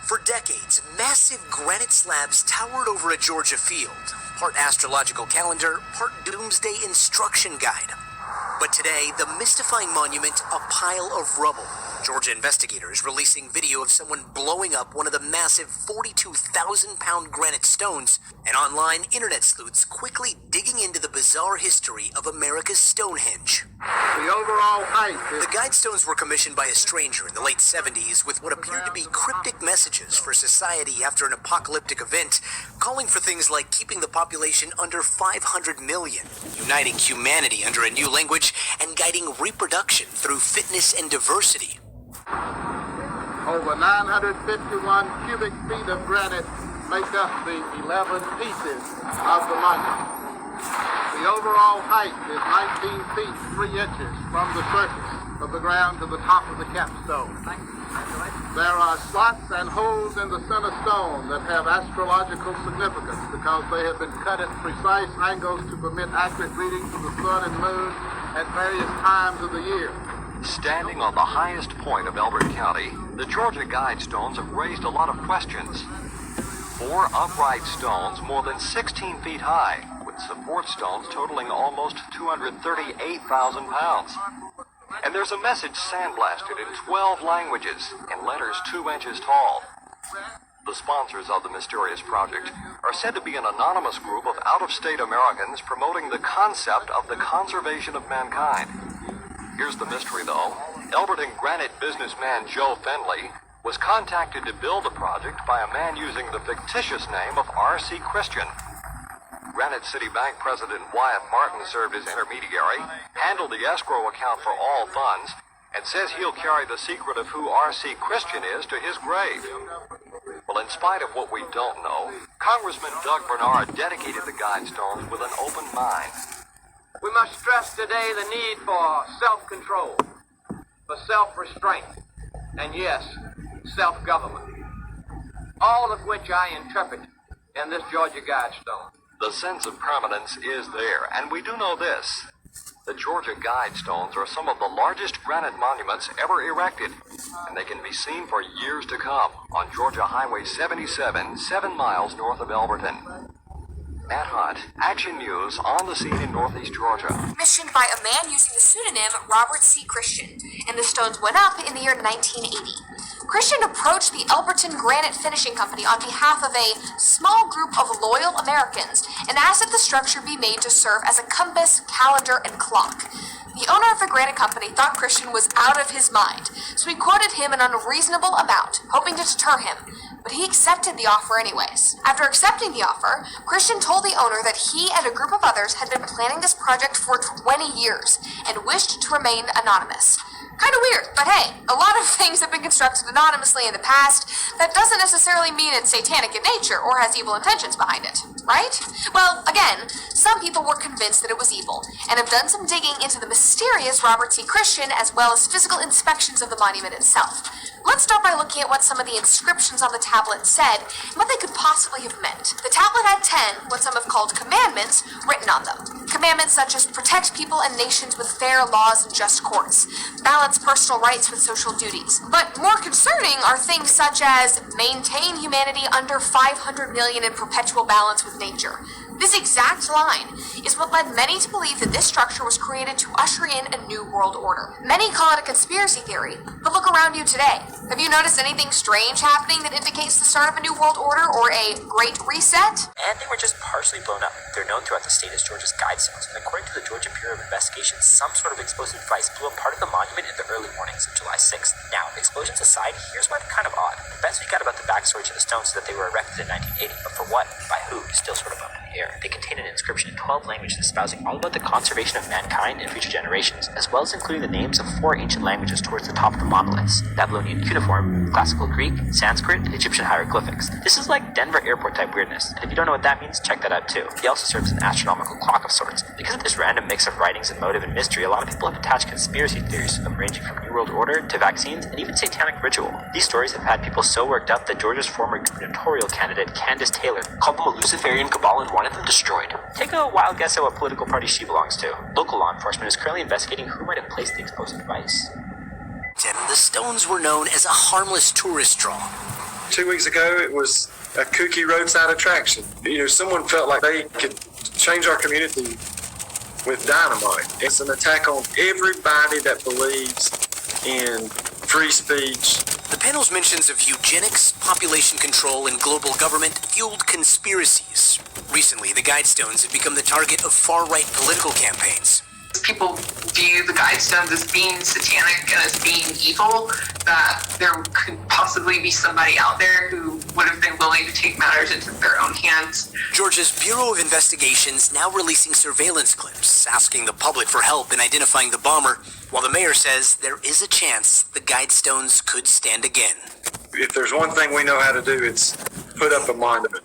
For decades, massive granite slabs towered over a Georgia field, part astrological calendar, part doomsday instruction guide. But today, the mystifying monument, a pile of rubble. Georgia investigators releasing video of someone blowing up one of the massive 42,000-pound granite stones, and online internet sleuths quickly digging into the bizarre history of America's Stonehenge. The overall height is... The Guidestones were commissioned by a stranger in the late 70s with what appeared to be cryptic messages for society after an apocalyptic event, calling for things like keeping the population under 500 million, uniting humanity under a new language, and guiding reproduction through fitness and diversity. Over 951 cubic feet of granite make up the 11 pieces of the monument. The overall height is 19 feet 3 inches from the surface of the ground to the top of the capstone. There are slots and holes in the center stone that have astrological significance because they have been cut at precise angles to permit accurate readings of the sun and moon at various times of the year. Standing on the highest point of Elberton County, the Georgia Guidestones have raised a lot of questions. 4 upright stones more than 16 feet high, with support stones totaling almost 238,000 pounds. And there's a message sandblasted in 12 languages, in letters 2 inches tall. The sponsors of the mysterious project are said to be an anonymous group of out-of-state Americans promoting the concept of the conservation of mankind. Here's the mystery, though. Elberton granite businessman Joe Fenley was contacted to build the project by a man using the fictitious name of R.C. Christian. Granite City Bank President Wyatt Martin served as intermediary, handled the escrow account for all funds, and says he'll carry the secret of who R.C. Christian is to his grave. Well, in spite of what we don't know, Congressman Doug Bernard dedicated the Guidestones with an open mind. We must stress today the need for self-control, for self-restraint, and yes, self-government, all of which I interpret in this Georgia Guidestone. The sense of permanence is there, and we do know this. The Georgia Guidestones are some of the largest granite monuments ever erected, and they can be seen for years to come on Georgia Highway 77, 7 miles north of Elberton. Matt Hunt, Action News, on the scene in northeast Georgia. Commissioned by a man using the pseudonym Robert C. Christian, and the stones went up in the year 1980. Christian approached the Elberton Granite Finishing Company on behalf of a small group of loyal Americans and asked that the structure be made to serve as a compass, calendar, and clock. The owner of the granite company thought Christian was out of his mind, so he quoted him an unreasonable amount, hoping to deter him, but he accepted the offer anyways. After accepting the offer, Christian told the owner that he and a group of others had been planning this project for 20 years and wished to remain anonymous. Kind of weird, but hey, a lot of things have been constructed anonymously in the past. That doesn't necessarily mean it's satanic in nature or has evil intentions behind it, right? Well, again, some people were convinced that it was evil and have done some digging into the mysterious Robert C. Christian as well as physical inspections of the monument itself. Let's start by looking at what some of the inscriptions on the tablet said and what they could possibly have meant. The tablet had 10, what some have called commandments, written on them. Commandments such as protect people and nations with fair laws and just courts, balance personal rights with social duties. But more concerning are things such as maintain humanity under 500 million in perpetual balance with nature. This exact line is what led many to believe that this structure was created to usher in a new world order. Many call it a conspiracy theory, but look around you today. Have you noticed anything strange happening that indicates the start of a new world order or a great reset? And they were just partially blown up. They're known throughout the state as Georgia's Guidestones, and according to the Georgia Bureau of Investigation, some sort of explosive device blew up part of the monument in the early mornings of July 6th. Now, explosions aside, here's why they're kind of odd. The best we got about the backstory to the stones is that they were erected in 1980, but for what, by who, is still sort of up in the air. They contain an inscription in 12 languages espousing all about the conservation of mankind and future generations, as well as including the names of 4 ancient languages towards the top of the monoliths: Babylonian cuneiform, Classical Greek, Sanskrit, and Egyptian hieroglyphics. This is like Denver airport type weirdness, and if you don't know what that means, check that out too. He also serves as an astronomical clock of sorts. Because of this random mix of writings and motive and mystery, a lot of people have attached conspiracy theories to them, ranging from New World Order to vaccines and even satanic ritual. These stories have had people so worked up that Georgia's former gubernatorial candidate, Candace Taylor, called them a Luciferian cabal and wanted them destroyed. Take a wild guess at what political party she belongs to. Local law enforcement is currently investigating who might have placed the explosive device. The stones were known as a harmless tourist draw. 2 weeks ago, it was a kooky roadside attraction. You know, someone felt like they could change our community with dynamite. It's an attack on everybody that believes in free speech. The panel's mentions of eugenics, population control, and global government fueled conspiracies. Recently, the Guidestones have become the target of far-right political campaigns. People view the Guidestones as being satanic and as being evil, that there could possibly be somebody out there who would have been willing to take matters into their own hands. Georgia's Bureau of Investigations now releasing surveillance clips, asking the public for help in identifying the bomber, while the mayor says there is a chance the Guidestones could stand again. If there's one thing we know how to do, it's put up a monument.